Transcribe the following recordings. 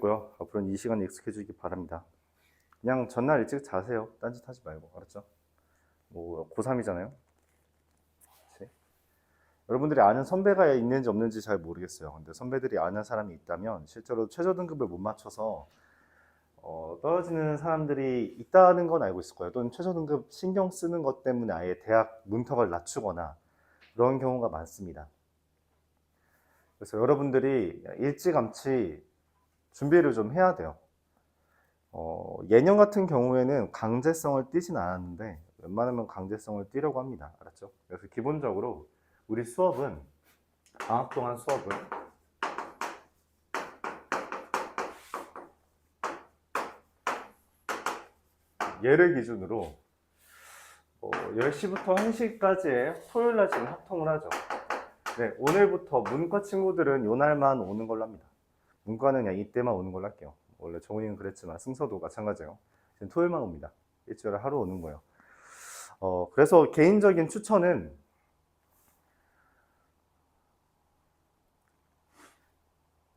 고요. 앞으로는 이 시간에 익숙해 주기 바랍니다. 그냥 전날 일찍 자세요. 딴짓 하지 말고. 알았죠? 뭐 고3이잖아요. 여러분들이 아는 선배가 있는지 없는지 잘 모르겠어요. 근데 선배들이 아는 사람이 있다면 실제로 최저 등급을 못 맞춰서 떨어지는 사람들이 있다는 건 알고 있을 거예요. 또는 최저 등급 신경 쓰는 것 때문에 아예 대학 문턱을 낮추거나 그런 경우가 많습니다. 그래서 여러분들이 일찌감치 준비를 좀 해야 돼요. 예년 같은 경우에는 강제성을 띠진 않았는데 웬만하면 강제성을 띠려고 합니다. 알았죠? 그래서 기본적으로 우리 수업은 방학 동안 수업은 예를 기준으로 10시부터 1시까지의 토요일날 지금 합통을 하죠. 네, 오늘부터 문과 친구들은 요날만 오는 걸로 합니다. 문과는 그냥 이때만 오는 걸로 할게요. 원래 정훈이는 그랬지만 승서도 마찬가지예요. 지금 토요일만 옵니다. 일주일에 하루 오는 거예요. 그래서 개인적인 추천은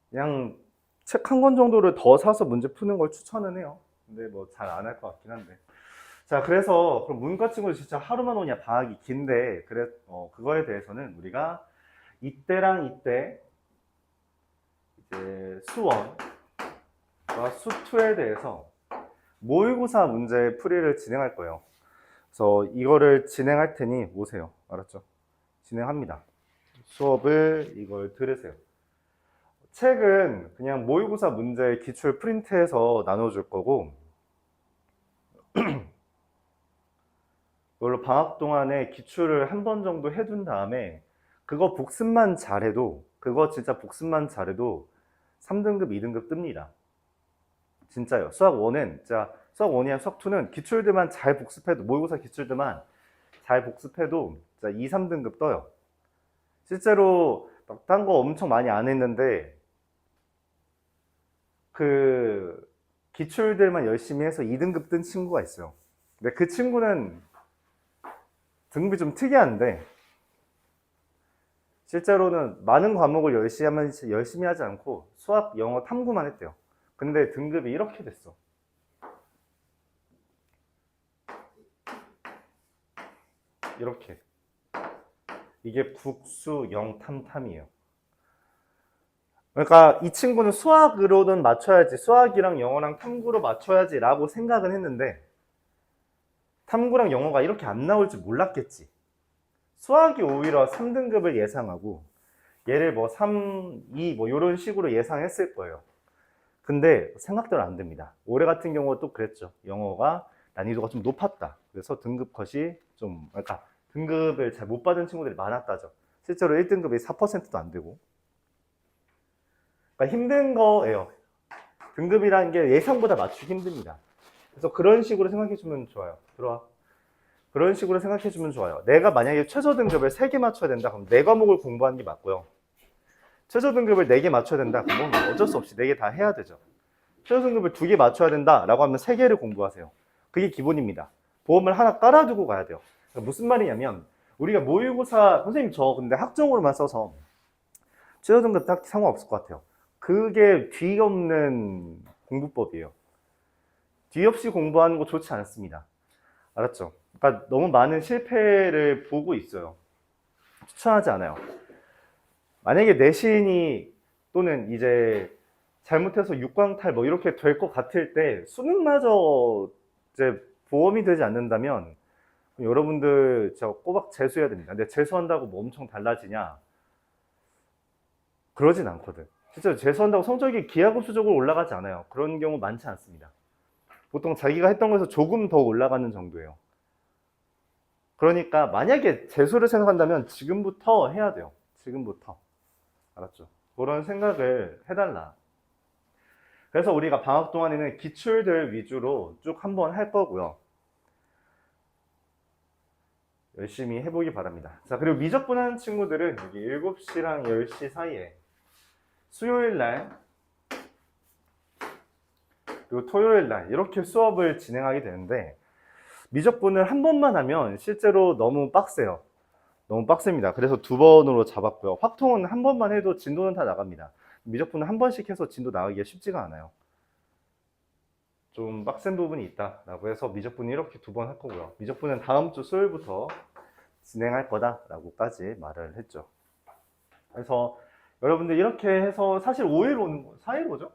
그냥 책 한 권 정도를 더 사서 문제 푸는 걸 추천은 해요. 근데 뭐 잘 안 할 것 같긴 한데. 자, 그래서 그럼 문과 친구들 진짜 하루만 오냐, 방학이 긴데, 그거에 대해서는 우리가 이때랑 이때 이제 수원과 수2에 대해서 모의고사 문제 풀이를 진행할 거예요. 그래서 이거를 진행할 테니 오세요. 알았죠? 진행합니다. 수업을 이걸 들으세요. 책은 그냥 모의고사 문제 기출 프린트해서 나눠줄 거고 이걸로 방학 동안에 기출을 한 번 정도 해둔 다음에 그거 복습만 잘해도 그거 진짜 복습만 잘해도 3등급, 2등급 뜹니다. 진짜요. 수학 1은 진짜 수학 1이나 수학 2는 기출들만 잘 복습해도 모의고사 기출들만 잘 복습해도 진짜 2, 3등급 떠요. 실제로 딴 거 엄청 많이 안 했는데 그 기출들만 열심히 해서 2등급 뜬 친구가 있어요. 근데 그 친구는 등급이 좀 특이한데 실제로는 많은 과목을 열심히 하지 않고 수학, 영어, 탐구만 했대요. 근데 등급이 이렇게 됐어. 이렇게. 이게 국수, 영, 탐이에요. 그러니까 이 친구는 수학으로는 맞춰야지, 수학이랑 영어랑 탐구로 맞춰야지 라고 생각은 했는데 탐구랑 영어가 이렇게 안 나올 줄 몰랐겠지. 수학이 오히려 3등급을 예상하고 얘를 뭐 3, 2 뭐 이런 식으로 예상했을 거예요. 근데 생각대로 안 됩니다. 올해 같은 경우도 그랬죠. 영어가 난이도가 좀 높았다. 그래서 등급 컷이 그러니까 등급을 잘 못 받은 친구들이 많았다죠. 실제로 1등급이 4%도 안 되고. 그러니까 힘든 거예요. 등급이라는 게 예상보다 맞추기 힘듭니다. 그래서 그런 식으로 생각해주면 좋아요. 들어와. 그런 식으로 생각해주면 좋아요. 내가 만약에 최저 등급을 3개 맞춰야 된다. 그럼 4과목을 공부하는 게 맞고요. 최저 등급을 4개 맞춰야 된다. 그러면 어쩔 수 없이 4개 다 해야 되죠. 최저 등급을 2개 맞춰야 된다라고 하면 3개를 공부하세요. 그게 기본입니다. 보험을 하나 깔아두고 가야 돼요. 그러니까 무슨 말이냐면 우리가 모의고사 선생님 저 근데 학종으로만 써서 최저 등급 딱 상관없을 것 같아요. 그게 뒤 없는 공부법이에요. 뒤 없이 공부하는 거 좋지 않습니다. 알았죠? 그러니까 너무 많은 실패를 보고 있어요. 추천하지 않아요. 만약에 내신이 또는 이제 잘못해서 6광탈 뭐 이렇게 될 것 같을 때 수능마저 이제 보험이 되지 않는다면 여러분들 저 꼬박 재수해야 됩니다. 근데 재수한다고 뭐 엄청 달라지냐? 그러진 않거든. 실제로 재수한다고 성적이 기하급수적으로 올라가지 않아요. 그런 경우 많지 않습니다. 보통 자기가 했던 거에서 조금 더 올라가는 정도예요. 그러니까 만약에 재수를 생각한다면 지금부터 해야 돼요. 지금부터. 알았죠? 그런 생각을 해달라. 그래서 우리가 방학 동안에는 기출들 위주로 쭉 한번 할 거고요. 열심히 해보기 바랍니다. 자, 그리고 미적분하는 친구들은 여기 7시랑 10시 사이에 수요일날 그리고 토요일날 이렇게 수업을 진행하게 되는데 미적분을 한 번만 하면 실제로 너무 빡세요. 너무 빡셉니다. 그래서 2번으로 잡았고요. 확통은 한 번만 해도 진도는 다 나갑니다. 미적분은 한 번씩 해서 진도 나가기가 쉽지가 않아요. 좀 빡센 부분이 있다라고 해서 미적분은 이렇게 2번 할 거고요. 미적분은 다음 주 수요일부터 진행할 거다라고까지 말을 했죠. 그래서 여러분들 이렇게 해서 사실 5일 오는 거, 4일 오죠?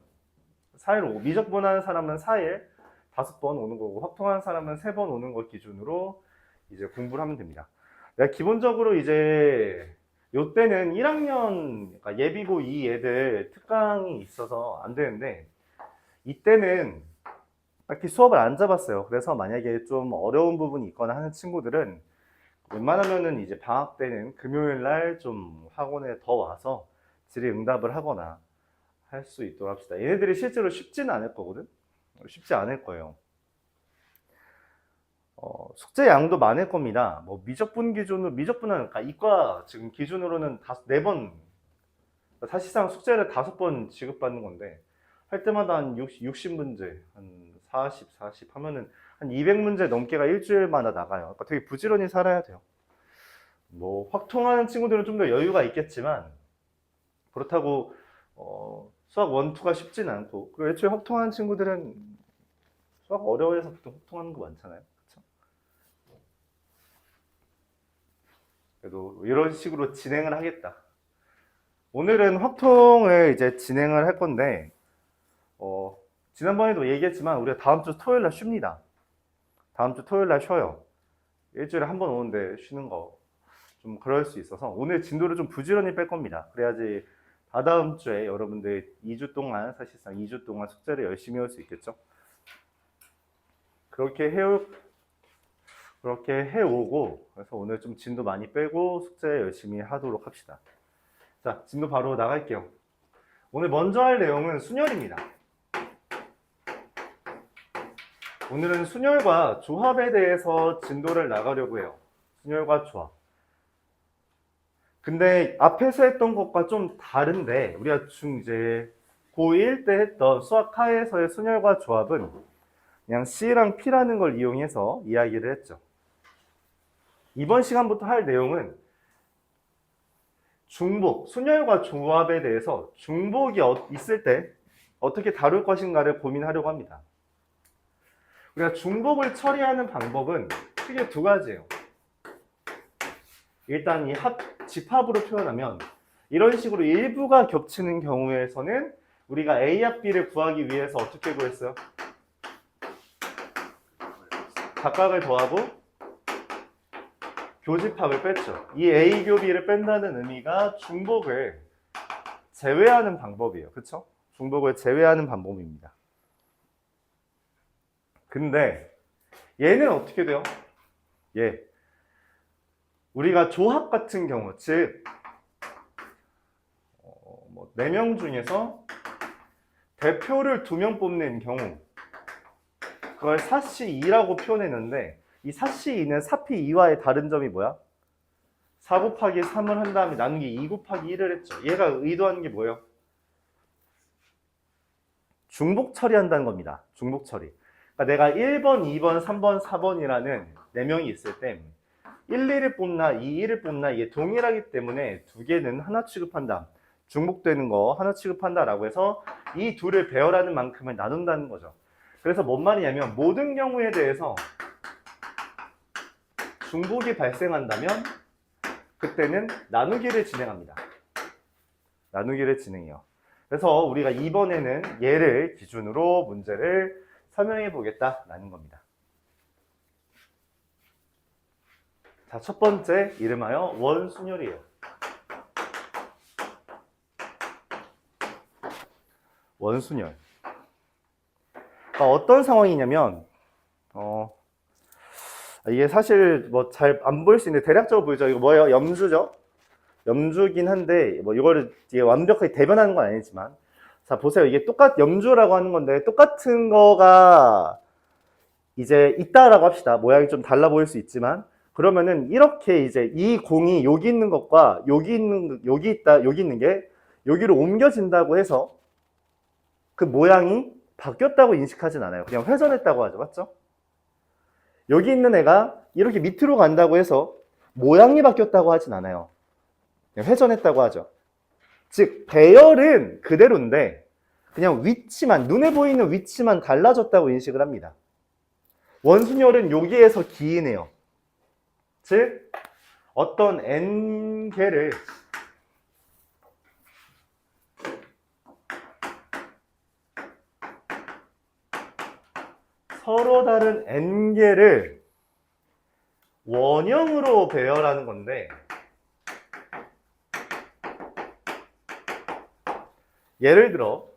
4일 오고, 미적분 하는 사람은 4일 5번 오는 거고, 확통하는 사람은 3번 오는 걸 기준으로 이제 공부를 하면 됩니다. 내가 기본적으로 이제 요때는 1학년, 그러니까 예비고 2 애들 특강이 있어서 안 되는데, 이때는 딱히 수업을 안 잡았어요. 그래서 만약에 좀 어려운 부분이 있거나 하는 친구들은 웬만하면은 이제 방학 때는 금요일 날 좀 학원에 더 와서 질의응답을 하거나 할 수 있도록 합시다. 얘네들이 실제로 쉽지는 않을 거거든? 쉽지 않을 거예요. 숙제 양도 많을 겁니다. 뭐 미적분 기준으로, 미적분은 그러니까 이과 지금 기준으로는 4번, 사실상 숙제를 5번 지급받는 건데, 할 때마다 한 60문제, 한 40 하면은 한 200문제 넘게가 일주일마다 나가요. 그러니까 되게 부지런히 살아야 돼요. 뭐 확통하는 친구들은 좀 더 여유가 있겠지만, 그렇다고 수학 1, 2가 쉽지는 않고, 그리고 애초에 확통하는 친구들은 수학 어려워해서 보통 확통하는 거 많잖아요. 그쵸? 그래도 이런 식으로 진행을 하겠다. 오늘은 확통을 이제 진행을 할 건데, 지난번에도 얘기했지만 우리가 다음 주 토요일 날 쉽니다. 다음 주 토요일 날 쉬어요. 일주일에 한 번 오는데 쉬는 거 좀 그럴 수 있어서 오늘 진도를 좀 부지런히 뺄 겁니다. 그래야지 다다음 주에 여러분들 2주 동안, 사실상 2주 동안 숙제를 열심히 할 수 있겠죠. 그렇게 해오고, 그래서 오늘 좀 진도 많이 빼고 숙제 열심히 하도록 합시다. 자, 진도 바로 나갈게요. 오늘 먼저 할 내용은 순열입니다. 오늘은 순열과 조합에 대해서 진도를 나가려고 해요. 순열과 조합. 근데 앞에서 했던 것과 좀 다른데, 우리가 이제 고1 때 했던 수학하에서의 순열과 조합은 그냥 C랑 P라는 걸 이용해서 이야기를 했죠. 이번 시간부터 할 내용은 중복, 순열과 조합에 대해서 중복이 있을 때 어떻게 다룰 것인가를 고민하려고 합니다. 우리가 중복을 처리하는 방법은 크게 2가지예요. 일단 이 집합으로 표현하면 이런 식으로 일부가 겹치는 경우에서는 우리가 A 합 B를 구하기 위해서 어떻게 구했어요? 각각을 더하고 교집합을 뺐죠. 이 A 교 B를 뺀다는 의미가 중복을 제외하는 방법이에요. 그쵸? 중복을 제외하는 방법입니다. 근데 얘는 어떻게 돼요? 우리가 조합 같은 경우, 즉 4명 중에서 대표를 2명 뽑는 경우, 그걸 4C2라고 표현했는데, 이 4C2는 4P2와의 다른 점이 뭐야? 4 곱하기 3을 한 다음에 나누기 2 곱하기 1을 했죠. 얘가 의도하는 게 뭐예요? 중복 처리한다는 겁니다. 중복 처리. 그러니까 내가 1번, 2번, 3번, 4번이라는 4명이 있을 때 1, 2를 뽑나 2, 1을 뽑나 이게 동일하기 때문에 2개는 하나 취급한다. 중복되는 거 하나 취급한다 라고 해서 이 둘을 배열하는 만큼을 나눈다는 거죠. 그래서 뭔 말이냐면 모든 경우에 대해서 중복이 발생한다면 그때는 나누기를 진행합니다. 나누기를 진행해요. 그래서 우리가 이번에는 얘를 기준으로 문제를 설명해 보겠다라는 겁니다. 자, 첫 번째 이름하여 원순열이에요. 원순열. 그러니까 어떤 상황이냐면 이게 사실 뭐 잘 안 보일 수 있는데 대략적으로 보이죠. 이거 뭐예요? 염주죠. 염주긴 한데 뭐 이거를 완벽하게 대변하는 건 아니지만, 자 보세요. 이게 염주라고 하는 건데 똑같은 거가 이제 있다라고 합시다. 모양이 좀 달라 보일 수 있지만, 그러면은 이렇게 이제 이 공이 여기 있는 것과 여기 있는 게 여기로 옮겨진다고 해서 그 모양이 바뀌었다고 인식하진 않아요. 그냥 회전했다고 하죠. 맞죠? 여기 있는 애가 이렇게 밑으로 간다고 해서 모양이 바뀌었다고 하진 않아요. 그냥 회전했다고 하죠. 즉 배열은 그대로인데 그냥 위치만, 눈에 보이는 위치만 달라졌다고 인식을 합니다. 원순열은 여기에서 기인해요. 즉 어떤 n개를 서로 다른 n개를 원형으로 배열하는 건데, 예를 들어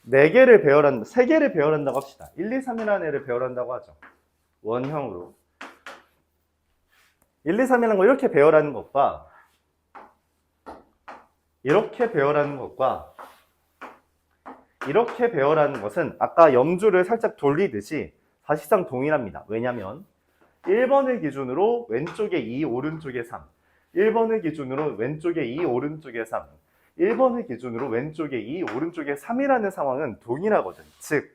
4개를 배열한다, 3개를 배열한다고 합시다. 1, 2, 3이라는 애를 배열한다고 하죠. 원형으로. 1, 2, 3이라는 거 이렇게 배열하는 것과 이렇게 배열하는 것과 이렇게 배열하는 것은 아까 염주를 살짝 돌리듯이 사실상 동일합니다. 왜냐하면 1번을 기준으로 왼쪽에 2, 오른쪽에 3, 1번을 기준으로 왼쪽에 2, 오른쪽에 3, 1번을 기준으로 왼쪽에 2, 오른쪽에 3이라는 상황은 동일하거든. 즉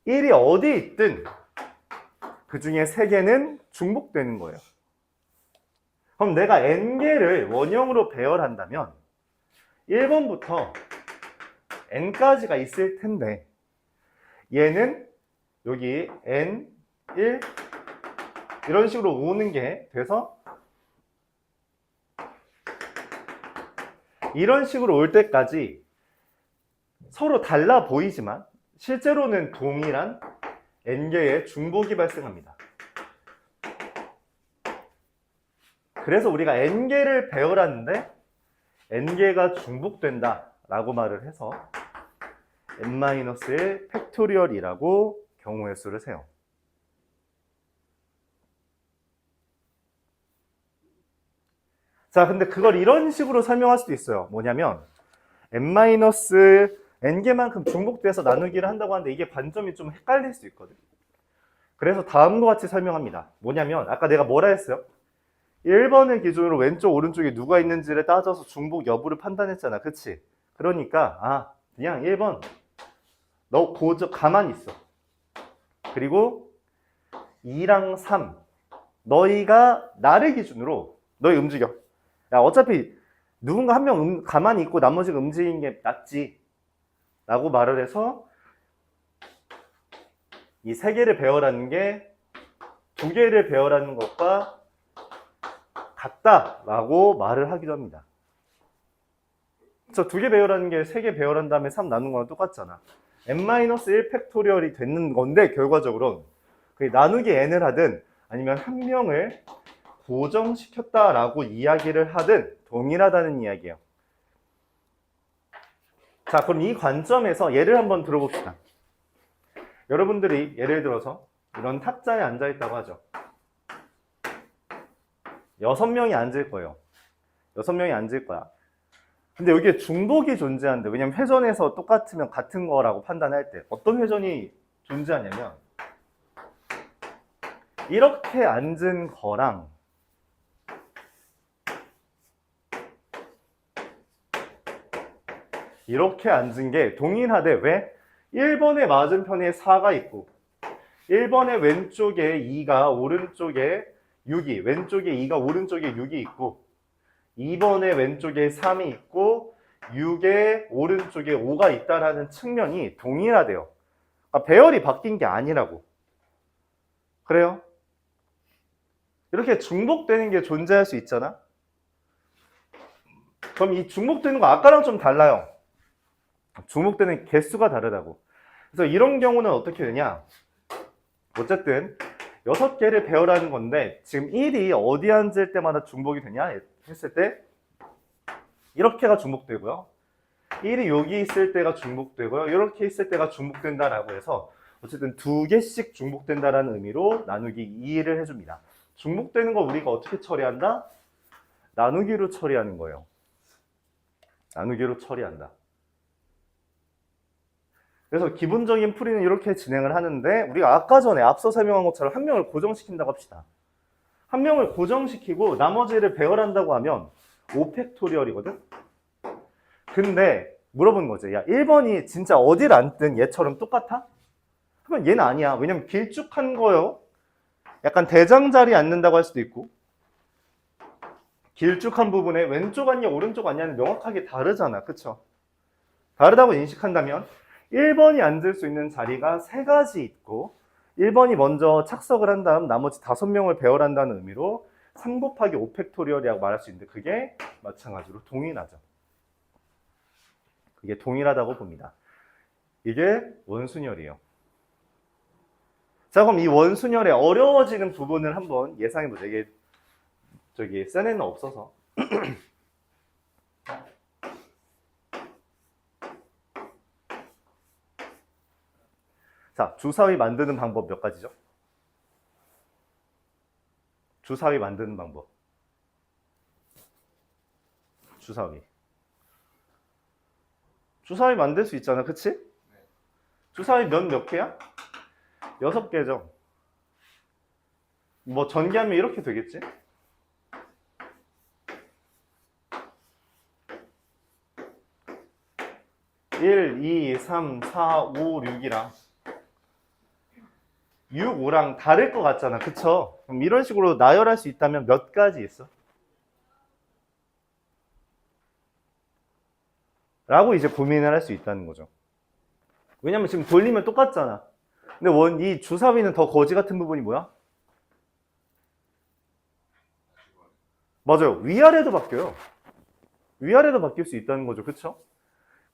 1이 어디 있든 그 중에 3개는 중복되는 거예요. 그럼 내가 n개를 원형으로 배열한다면 1번부터 n까지가 있을 텐데 얘는 여기 n, 1 이런 식으로 오는 게 돼서 이런 식으로 올 때까지 서로 달라 보이지만 실제로는 동일한 n개의 중복이 발생합니다. 그래서 우리가 n개를 배열하는데 n개가 중복된다 라고 말을 해서 n-1 팩토리얼이라고 경우의 수를 세요. 자, 근데 그걸 이런 식으로 설명할 수도 있어요. 뭐냐면 n-n개만큼 중복돼서 나누기를 한다고 하는데 이게 관점이 좀 헷갈릴 수 있거든. 그래서 다음과 같이 설명합니다. 뭐냐면 아까 내가 뭐라 했어요? 1번을 기준으로 왼쪽 오른쪽에 누가 있는지를 따져서 중복 여부를 판단했잖아. 그치? 그러니까 그냥 1번 너 가만히 있어. 그리고 2랑 3 너희가 나를 기준으로 너희 움직여. 야, 어차피 누군가 한 명 가만히 있고 나머지가 움직이는 게 낫지 라고 말을 해서 이 3개를 배열하는 게 2개를 배열하는 것과 같다라고 말을 하기도 합니다. 저 2개 배열하는 게 3개 배열한 다음에 3 나눈 거랑 똑같잖아. n-1 팩토리얼이 되는 건데 결과적으로 나누기 n을 하든 아니면 한 명을 고정시켰다라고 이야기를 하든 동일하다는 이야기예요. 자, 그럼 이 관점에서 예를 한번 들어봅시다. 여러분들이 예를 들어서 이런 탁자에 앉아 있다고 하죠. 6명이 앉을 거예요. 6명이 앉을 거야. 근데 여기에 중복이 존재하는데, 왜냐면 회전에서 똑같으면 같은 거라고 판단할 때 어떤 회전이 존재하냐면 이렇게 앉은 거랑 이렇게 앉은 게 동일하대. 왜? 1번의 맞은편에 4가 있고 1번의 왼쪽에 2가 오른쪽에 6이, 왼쪽에 2가 오른쪽에 6이 있고 2번의 왼쪽에 3이 있고 6의 오른쪽에 5가 있다라는 측면이 동일하대요. 배열이 바뀐 게 아니라고. 그래요? 이렇게 중복되는 게 존재할 수 있잖아? 그럼 이 중복되는 거 아까랑 좀 달라요. 중복되는 개수가 다르다고. 그래서 이런 경우는 어떻게 되냐? 어쨌든 6개를 배열하는 건데 지금 1이 어디 앉을 때마다 중복이 되냐 했을 때 이렇게가 중복되고요. 1이 여기 있을 때가 중복되고요. 이렇게 있을 때가 중복된다라고 해서 어쨌든 2개씩 중복된다라는 의미로 나누기 2를 해줍니다. 중복되는 거 우리가 어떻게 처리한다? 나누기로 처리하는 거예요. 나누기로 처리한다. 그래서 기본적인 풀이는 이렇게 진행을 하는데 우리가 아까 전에 앞서 설명한 것처럼 한 명을 고정시킨다고 합시다. 한 명을 고정시키고 나머지를 배열한다고 하면 5팩토리얼이거든? 근데 물어보는 거지. 야, 1번이 진짜 어딜 앉든 얘처럼 똑같아? 그러면 얘는 아니야. 왜냐면 길쭉한 거요. 약간 대장자리에 앉는다고 할 수도 있고 길쭉한 부분에 왼쪽 아니냐 오른쪽 아니냐는 명확하게 다르잖아. 그쵸? 다르다고 인식한다면 1번이 앉을 수 있는 자리가 3가지 있고 1번이 먼저 착석을 한 다음 나머지 5명을 배열한다는 의미로 3 곱하기 5 팩토리얼이라고 말할 수 있는데 그게 마찬가지로 동일하죠. 그게 동일하다고 봅니다. 이게 원순열이에요. 자, 그럼 이 원순열의 어려워지는 부분을 한번 예상해보자. 이게 셀에는 없어서. 자, 주사위 만드는 방법 몇 가지죠? 주사위 만드는 방법. 주사위. 주사위 만들 수 있잖아, 그치? 주사위 몇 개야? 6개죠. 뭐 전개하면 이렇게 되겠지? 1, 2, 3, 4, 5, 6이랑 6, 5랑 다를 것 같잖아. 그쵸? 그럼 이런 식으로 나열할 수 있다면 몇 가지 있어? 라고 이제 고민을 할 수 있다는 거죠. 왜냐면 지금 돌리면 똑같잖아. 근데 이 주사위는 더 거지 같은 부분이 뭐야? 맞아요. 위아래도 바뀌어요. 위아래도 바뀔 수 있다는 거죠. 그쵸?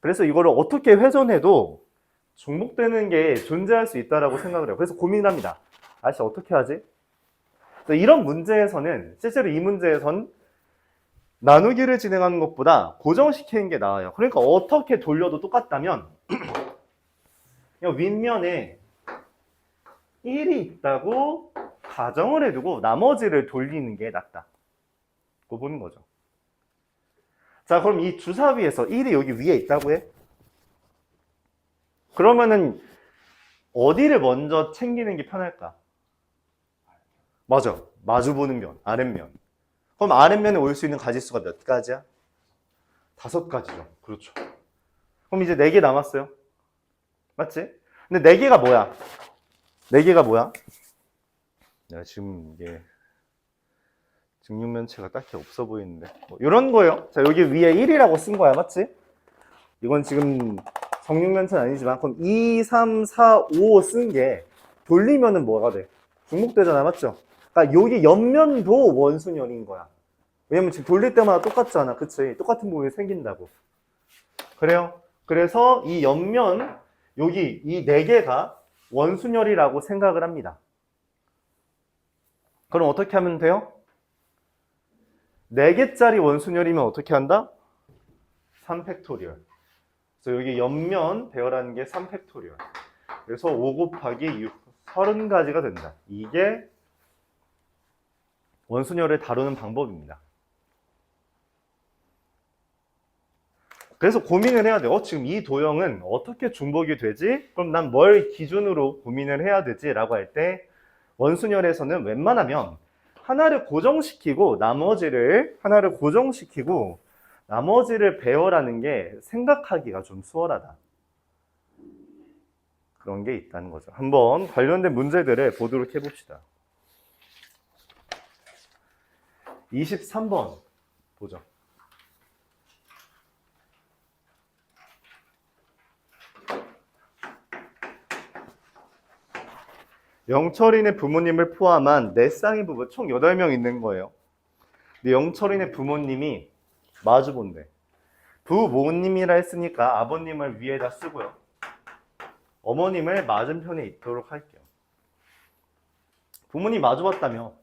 그래서 이거를 어떻게 회전해도 중복되는 게 존재할 수 있다고 생각을 해요. 그래서 고민을 합니다. 아저씨 어떻게 하지? 이런 문제에서는 실제로 이 문제에선 나누기를 진행하는 것보다 고정시키는 게 나아요. 그러니까 어떻게 돌려도 똑같다면 그냥 윗면에 1이 있다고 가정을 해두고 나머지를 돌리는 게 낫다. 그거 보는 거죠. 자, 그럼 이 주사위에서 1이 여기 위에 있다고 해? 그러면은 어디를 먼저 챙기는 게 편할까? 맞아. 마주보는 면, 아랫면. 그럼 아랫면에 올 수 있는 가지수가 몇 가지야? 5가지죠. 그렇죠. 그럼 이제 4개 남았어요. 맞지? 근데 4개가 뭐야? 4개가 뭐야? 내가 지금 이게 증육면체가 딱히 없어 보이는데 뭐 이런 거예요. 자, 여기 위에 1이라고 쓴 거야. 맞지? 이건 지금 정육면체는 아니지만 그럼 2, 3, 4, 5 쓴 게 돌리면은 뭐가 돼? 중복되잖아. 맞죠? 그러니까 여기 옆면도 원순열인 거야. 왜냐면 지금 돌릴 때마다 똑같잖아. 그치? 똑같은 부분이 생긴다고. 그래요? 그래서 이 옆면 여기 이 4개가 원순열이라고 생각을 합니다. 그럼 어떻게 하면 돼요? 4개짜리 원순열이면 어떻게 한다? 3팩토리얼. 그래서 여기 옆면 배열하는 게 3팩토리얼. 그래서 5 곱하기 6, 30가지가 된다. 이게 원순열을 다루는 방법입니다. 그래서 고민을 해야 돼요. 지금 이 도형은 어떻게 중복이 되지? 그럼 난 뭘 기준으로 고민을 해야 되지? 라고 할 때 원순열에서는 웬만하면 하나를 고정시키고 나머지를 배열하는 게 생각하기가 좀 수월하다. 그런 게 있다는 거죠. 한번 관련된 문제들을 보도록 해봅시다. 23번 보죠. 영철인의 부모님을 포함한 4쌍의 부부 총 8명 있는 거예요. 근데 영철인의 부모님이 마주본대. 부모님이라 했으니까 아버님을 위에다 쓰고요. 어머님을 맞은편에 있도록 할게요. 부모님 마주봤다며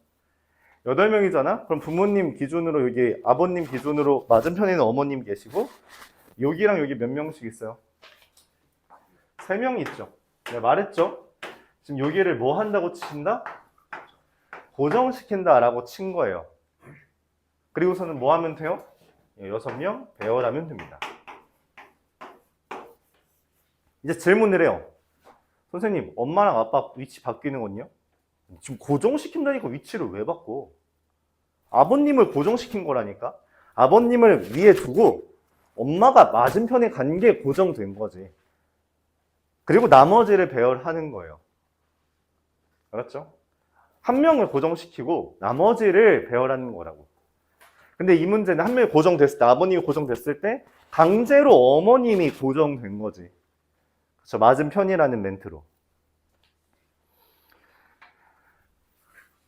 8명이잖아? 그럼 부모님 기준으로 여기 아버님 기준으로 맞은편에는 어머님 계시고 여기랑 여기 몇 명씩 있어요? 3명 있죠. 내가 말했죠? 지금 여기를 뭐 한다고 친다? 고정시킨다 라고 친 거예요. 그리고서는 뭐 하면 돼요? 6명 배열하면 됩니다. 이제 질문을 해요. 선생님, 엄마랑 아빠 위치 바뀌는 건요? 지금 고정시킨다니까 위치를 왜 바꿔? 아버님을 고정시킨 거라니까? 아버님을 위에 두고 엄마가 맞은편에 간 게 고정된 거지. 그리고 나머지를 배열하는 거예요. 알았죠? 한 명을 고정시키고 나머지를 배열하는 거라고. 근데 이 문제는 한 명이 고정됐을 때, 아버님이 고정됐을 때 강제로 어머님이 고정된 거지. 그렇죠. 맞은편이라는 멘트로.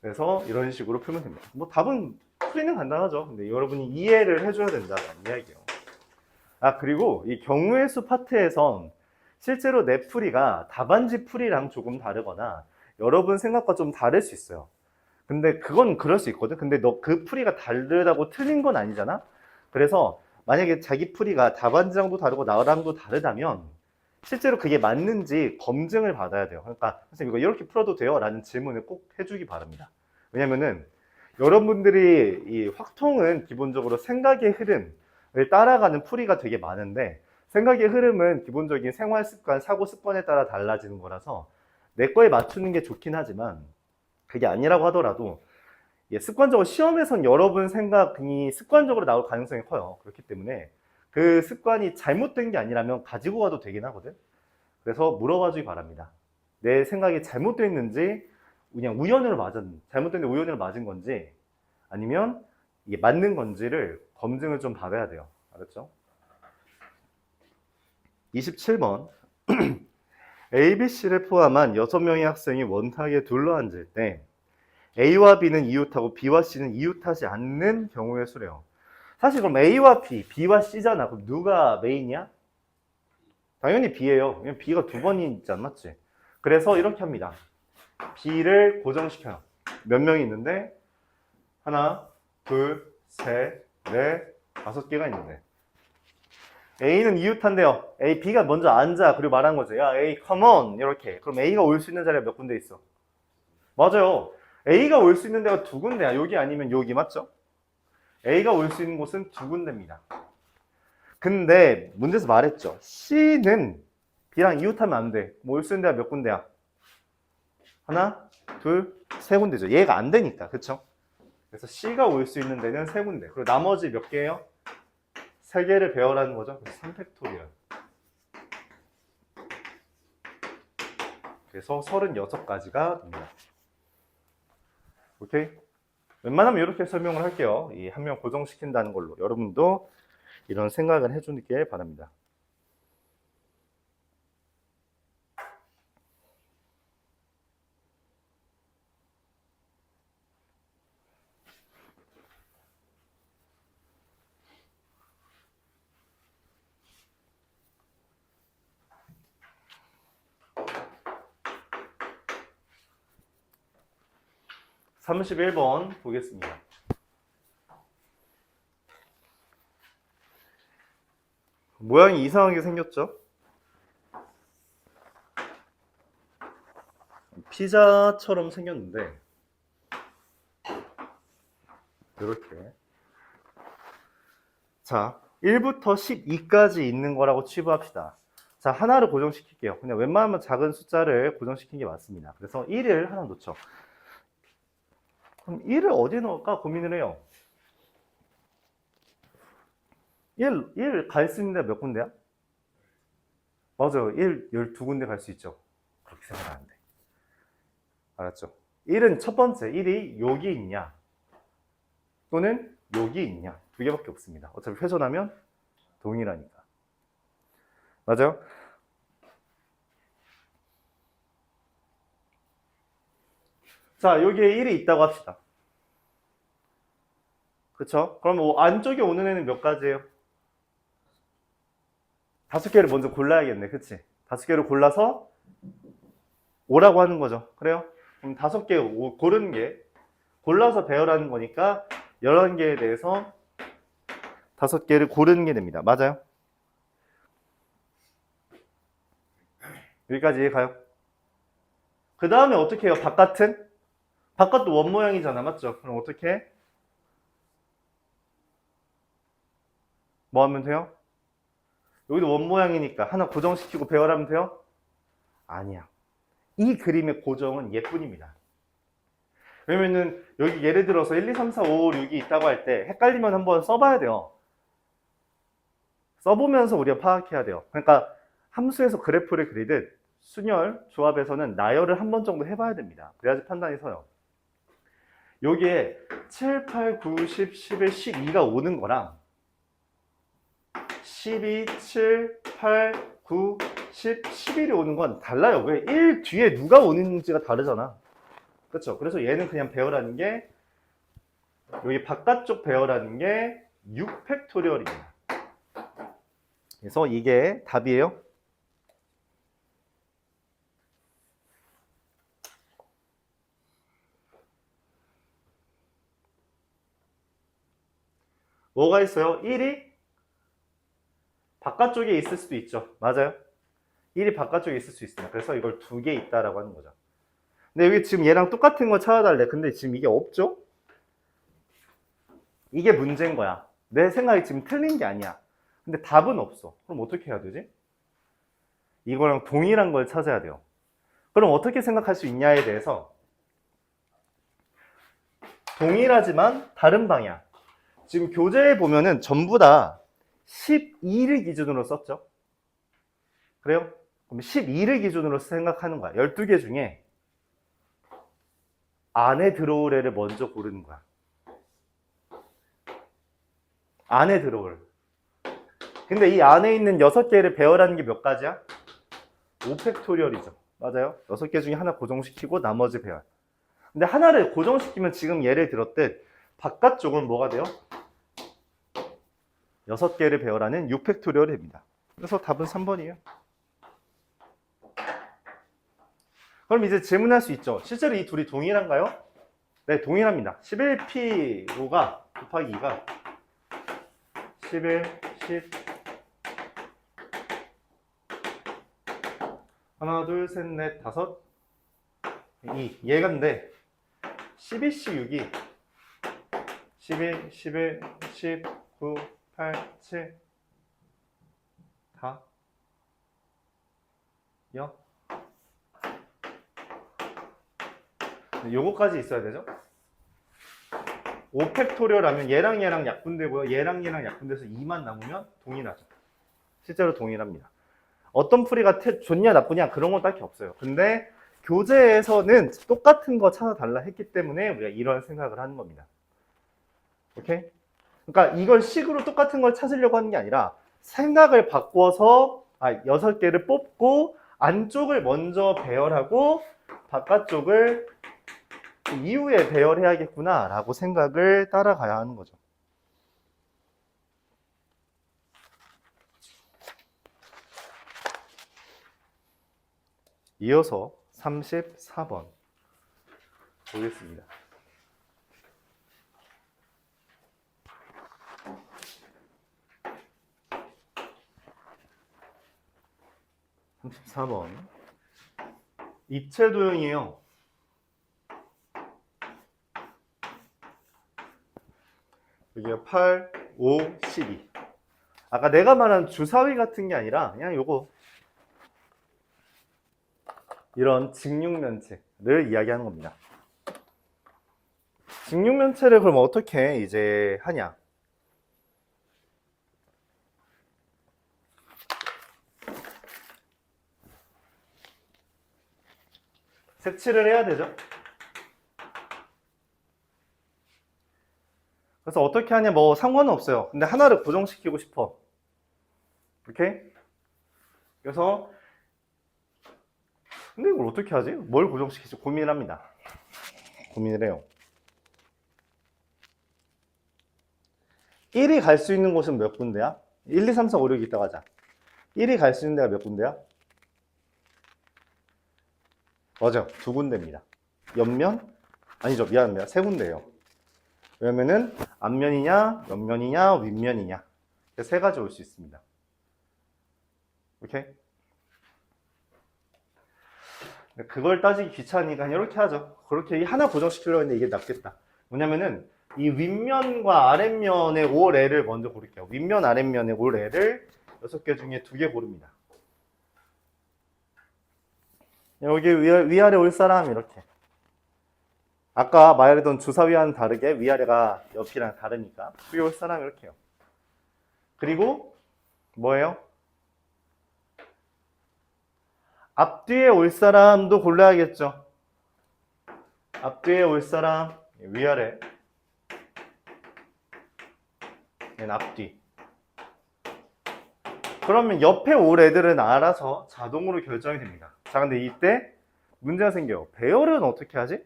그래서 이런 식으로 풀면 됩니다. 뭐 답은 풀이는 간단하죠. 근데 여러분이 이해를 해줘야 된다는 이야기예요. 아, 그리고 이 경우의 수 파트에선 실제로 내 풀이가 답안지 풀이랑 조금 다르거나 여러분 생각과 좀 다를 수 있어요. 근데 그건 그럴 수 있거든. 근데 너 그 풀이가 다르다고 틀린 건 아니잖아. 그래서 만약에 자기 풀이가 답안지랑도 다르고 나랑도 다르다면 실제로 그게 맞는지 검증을 받아야 돼요. 그러니까 선생님 이거 이렇게 풀어도 돼요? 라는 질문을 꼭 해주기 바랍니다. 왜냐면은 여러분들이 이 확통은 기본적으로 생각의 흐름을 따라가는 풀이가 되게 많은데 생각의 흐름은 기본적인 생활 습관, 사고 습관에 따라 달라지는 거라서 내 거에 맞추는 게 좋긴 하지만 그게 아니라고 하더라도 습관적으로 시험에선 여러분 생각이 습관적으로 나올 가능성이 커요. 그렇기 때문에 그 습관이 잘못된 게 아니라면 가지고 가도 되긴 하거든. 그래서 물어봐 주기 바랍니다. 내 생각이 잘못되어 있는지 그냥 우연으로 잘못됐는데 우연으로 맞은 건지 아니면 이게 맞는 건지를 검증을 좀 받아야 돼요. 알았죠? 27번 ABC를 포함한 6명의 학생이 원탁에 둘러앉을 때 A와 B는 이웃하고 B와 C는 이웃하지 않는 경우의 수래요. 사실 그럼 A와 B, B와 C잖아. 그럼 누가 메인이야? 당연히 B예요. 왜냐면 B가 두 번이 있잖아, 맞지? 그래서 이렇게 합니다. B를 고정시켜요. 몇 명이 있는데 하나, 둘, 셋, 넷, 5개가 있는데 A는 이웃한대요. B가 먼저 앉아. 그리고 말한 거죠. 야, A, come on. 이렇게. 그럼 A가 올 수 있는 자리가 몇 군데 있어? 맞아요. A가 올 수 있는 데가 두 군데야. 여기 아니면 여기 맞죠? A가 올 수 있는 곳은 두 군데입니다. 근데 문제에서 말했죠. C는 B랑 이웃하면 안 돼. 뭐 올 수 있는 데가 몇 군데야? 하나, 둘, 세 군데죠. 얘가 안 되니까. 그쵸? 그래서 C가 올 수 있는 데는 세 군데. 그리고 나머지 몇 개예요? 세 개를 배워라는 거죠. 그래서 3팩토리얼. 그래서 36가지가 됩니다. 오케이? 웬만하면 이렇게 설명을 할게요. 이 한 명 고정시킨다는 걸로. 여러분도 이런 생각을 해주길 바랍니다. (31번) 보겠습니다. 모양이 이상하게 생겼죠? 피자처럼 생겼는데 이렇게 자 1부터 12까지 있는 거라고 치부합시다. 자 하나를 고정시킬게요. 그냥 웬만하면 작은 숫자를 고정시킨 게 맞습니다. 그래서 1을 하나 놓죠. 그럼 1을 어디에 넣을까 고민을 해요. 1 갈 수 있는 데 몇 군데야? 맞아요. 12군데 갈 수 있죠. 그렇게 생각하면 돼. 알았죠? 1은 첫 번째, 1이 여기 있냐 또는 여기 있냐 두 개밖에 없습니다. 어차피 회전하면 동일하니까. 맞아요? 자, 여기에 1이 있다고 합시다. 그쵸? 그럼 뭐 안쪽에 오는 애는 몇 가지예요? 5개를 먼저 골라야겠네. 그치? 5개를 골라서 오라고 하는 거죠. 그래요? 그럼 5개 고르는 게 골라서 배열하는 거니까 11개에 대해서 5개를 고르는 게 됩니다. 맞아요? 여기까지 가요? 그 다음에 어떻게 해요? 바깥은? 바깥도 원 모양이잖아. 맞죠? 그럼 어떻게 해? 뭐 하면 돼요? 여기도 원 모양이니까 하나 고정시키고 배열하면 돼요? 아니야. 이 그림의 고정은 얘뿐입니다. 왜냐면은 여기 예를 들어서 1, 2, 3, 4, 5, 6이 있다고 할 때 헷갈리면 한번 써봐야 돼요. 써보면서 우리가 파악해야 돼요. 그러니까 함수에서 그래프를 그리듯 순열, 조합에서는 나열을 한 번 정도 해봐야 됩니다. 그래야지 판단이 서요. 여기에 7, 8, 9, 10, 11, 12가 오는 거랑 12, 7, 8, 9, 10, 11이 오는 건 달라요. 왜? 1 뒤에 누가 오는지가 다르잖아. 그렇죠? 그래서 얘는 그냥 배열하는 게 여기 바깥쪽 배열하는 게 6팩토리얼입니다. 그래서 이게 답이에요. 뭐가 있어요? 1이 바깥쪽에 있을 수도 있죠. 맞아요. 1이 바깥쪽에 있을 수 있습니다. 그래서 이걸 2개 있다라고 하는 거죠. 근데 여기 지금 얘랑 똑같은 거 찾아달래. 근데 지금 이게 없죠? 이게 문제인 거야. 내 생각이 지금 틀린 게 아니야. 근데 답은 없어. 그럼 어떻게 해야 되지? 이거랑 동일한 걸 찾아야 돼요. 그럼 어떻게 생각할 수 있냐에 대해서 동일하지만 다른 방향. 지금 교재에 보면은 전부 다 12를 기준으로 썼죠. 그래요? 그럼 12를 기준으로 생각하는 거야. 12개 중에 안에 들어올 애를 먼저 고르는 거야. 안에 들어올. 근데 이 안에 있는 6개를 배열하는 게 몇 가지야? 5팩토리얼이죠. 맞아요. 6개 중에 하나 고정시키고 나머지 배열. 근데 하나를 고정시키면 지금 예를 들었듯 바깥쪽은 뭐가 돼요? 6개를 배열하는 6팩토리얼이 됩니다. 그래서 답은 3번이에요. 그럼 이제 질문할 수 있죠. 실제로 이 둘이 동일한가요? 네, 동일합니다. 11P5가 곱하기 2가 11, 10 하나, 둘, 셋, 넷, 다섯 2 얘가인데 12C6이 11, 11, 10, 9, 8, 7 다 0 요거까지 있어야 되죠. 5팩토리얼 하면 얘랑 얘랑 약분되고요. 얘랑 얘랑 약분돼서 2만 남으면 동일하죠. 실제로 동일합니다. 어떤 풀이가 좋냐 나쁘냐 그런 건 딱히 없어요. 근데 교재에서는 똑같은 거 찾아달라 했기 때문에 우리가 이런 생각을 하는 겁니다. 오케이? 그러니까 이걸 식으로 똑같은 걸 찾으려고 하는 게 아니라 생각을 바꿔서 6개를 뽑고 안쪽을 먼저 배열하고 바깥쪽을 이후에 배열해야겠구나 라고 생각을 따라가야 하는 거죠. 이어서 34번 보겠습니다. 입체 도형이에요. 여기가 8, 5, 12. 아까 내가 말한 주사위 같은 게 아니라 그냥 요거 이런 직육면체를 이야기하는 겁니다. 직육면체를 그럼 어떻게 이제 하냐? 색칠을 해야 되죠. 그래서 어떻게 하냐 뭐 상관은 없어요. 근데 하나를 고정시키고 싶어. 오케이? 그래서 근데 이걸 어떻게 하지? 뭘 고정시키지? 고민을 합니다. 고민을 해요. 1이 갈 수 있는 곳은 몇 군데야? 1, 2, 3, 4, 5, 6 있다고 하자. 1이 갈 수 있는 데가 몇 군데야? 맞아, 2군데입니다. 옆면? 아니죠, 미안합니다. 3군데예요. 왜냐면은 앞면이냐, 옆면이냐, 윗면이냐. 3가지 올 수 있습니다. 오케이? 그걸 따지기 귀찮으니까 이렇게 하죠. 그렇게 하나 고정시키려고 했는데 이게 낫겠다. 뭐냐면은 이 윗면과 아랫면의 올 애를 먼저 고를게요. 윗면, 아랫면의 올 애를 6개 중에 2개 고릅니다. 여기 위아래 올 사람 이렇게. 아까 말했던 주사위와는 다르게 위아래가 옆이랑 다르니까 2개 올 사람 이렇게요. 그리고 뭐예요? 앞뒤에 올 사람도 골라야겠죠. 앞뒤에 올 사람 위아래, 얘는 앞뒤. 그러면 옆에 올 애들은 알아서 자동으로 결정이 됩니다. 자, 근데 이때 문제가 생겨요. 배열은 어떻게 하지?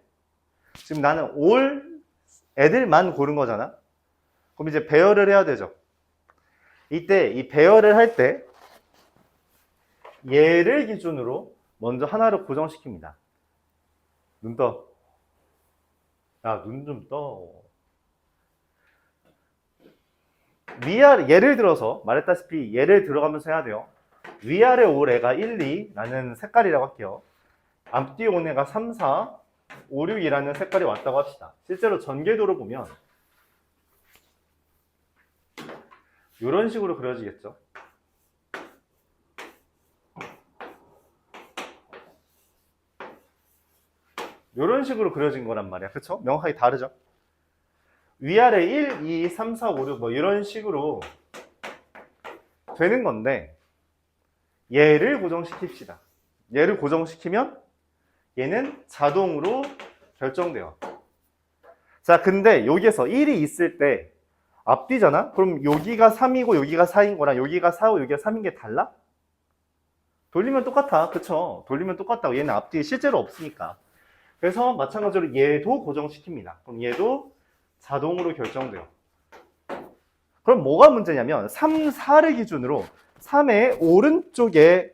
지금 나는 올 애들만 고른 거잖아. 그럼 이제 배열을 해야 되죠. 이때 이 배열을 할 때 얘를 기준으로 먼저 하나를 고정시킵니다. 눈 떠. 야, 눈 좀 떠. 위아래, 예를 들어서 말했다시피 예를 들어가면서 해야 돼요. 위아래 올 애가 1, 2라는 색깔이라고 할게요. 앞뒤 온 애가 3, 4, 5, 6이라는 색깔이 왔다고 합시다. 실제로 전개도를 보면 이런 식으로 그려지겠죠. 이런 식으로 그려진 거란 말이야. 그쵸? 명확하게 다르죠? 위아래 1, 2, 3, 4, 5, 6 뭐 이런 식으로 되는 건데 얘를 고정시킵시다. 얘를 고정시키면 얘는 자동으로 결정돼요. 자, 근데 여기에서 1이 있을 때 앞뒤잖아? 그럼 여기가 3이고 여기가 4인 거랑 여기가 4고 여기가 3인 게 달라? 돌리면 똑같아. 그쵸? 돌리면 똑같다고. 얘는 앞뒤에 실제로 없으니까. 그래서 마찬가지로 얘도 고정시킵니다. 그럼 얘도 자동으로 결정돼요. 그럼 뭐가 문제냐면 3, 4를 기준으로 3의 오른쪽에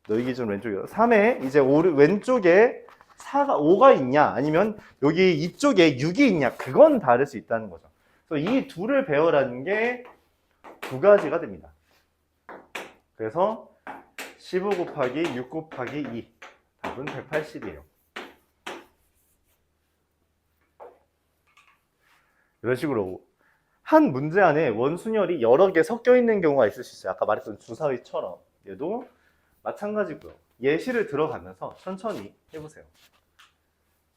너희 기준 왼쪽이요. 3의 이제 왼쪽에 4가 5가 있냐 아니면 여기 이쪽에 6이 있냐 그건 다를 수 있다는 거죠. 그래서 이 둘을 배열하는 게 두 가지가 됩니다. 그래서 15 곱하기 6 곱하기 2 답은 180이에요. 이런 식으로 한 문제 안에 원순열이 여러 개 섞여 있는 경우가 있을 수 있어요. 아까 말했던 주사위처럼 얘도 마찬가지고요. 예시를 들어가면서 천천히 해보세요.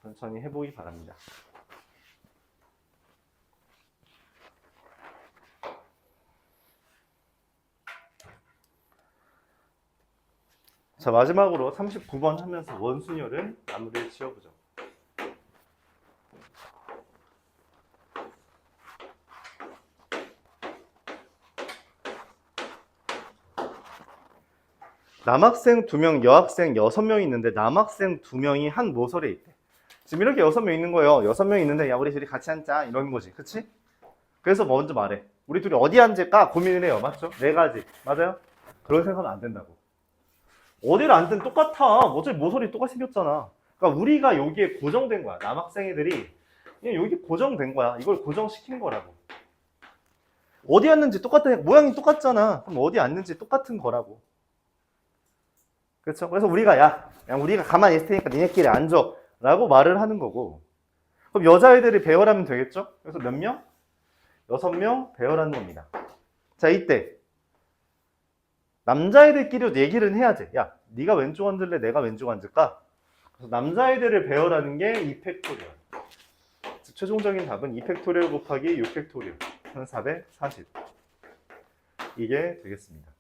천천히 해보기 바랍니다. 자, 마지막으로 39번 하면서 원순열을 마무리를 지어보죠. 남학생 2명, 여학생 6명이 있는데 남학생 2명이 한 모서리에 있대. 지금 이렇게 6명 있는 거예요. 6명 있는데 야 우리 둘이 같이 앉자 이런 거지. 그치? 그래서 먼저 말해. 우리 둘이 어디 앉을까 고민을 해요. 맞죠? 4가지. 맞아요? 그런 생각하면 안 된다고. 어디를 앉든 똑같아. 어차피 모서리 똑같이 생겼잖아. 그러니까 우리가 여기에 고정된 거야. 남학생 애들이 그냥 여기 고정된 거야. 이걸 고정시킨 거라고. 어디 앉는지 똑같아. 모양이 똑같잖아. 그럼 어디 앉는지 똑같은 거라고. 그렇죠? 그래서 우리가 야 우리가 가만히 있을 테니까 니네끼리 앉아 라고 말을 하는 거고. 그럼 여자애들이 배열하면 되겠죠? 그래서 몇 명? 6명 배열하는 겁니다. 자, 이때 남자애들끼리도 얘기를 해야지. 야, 네가 왼쪽 앉을래? 내가 왼쪽 앉을까? 그래서 남자애들을 배열하는 게 2팩토리얼. 최종적인 답은 2팩토리얼 곱하기 6팩토리얼. 440. 이게 되겠습니다.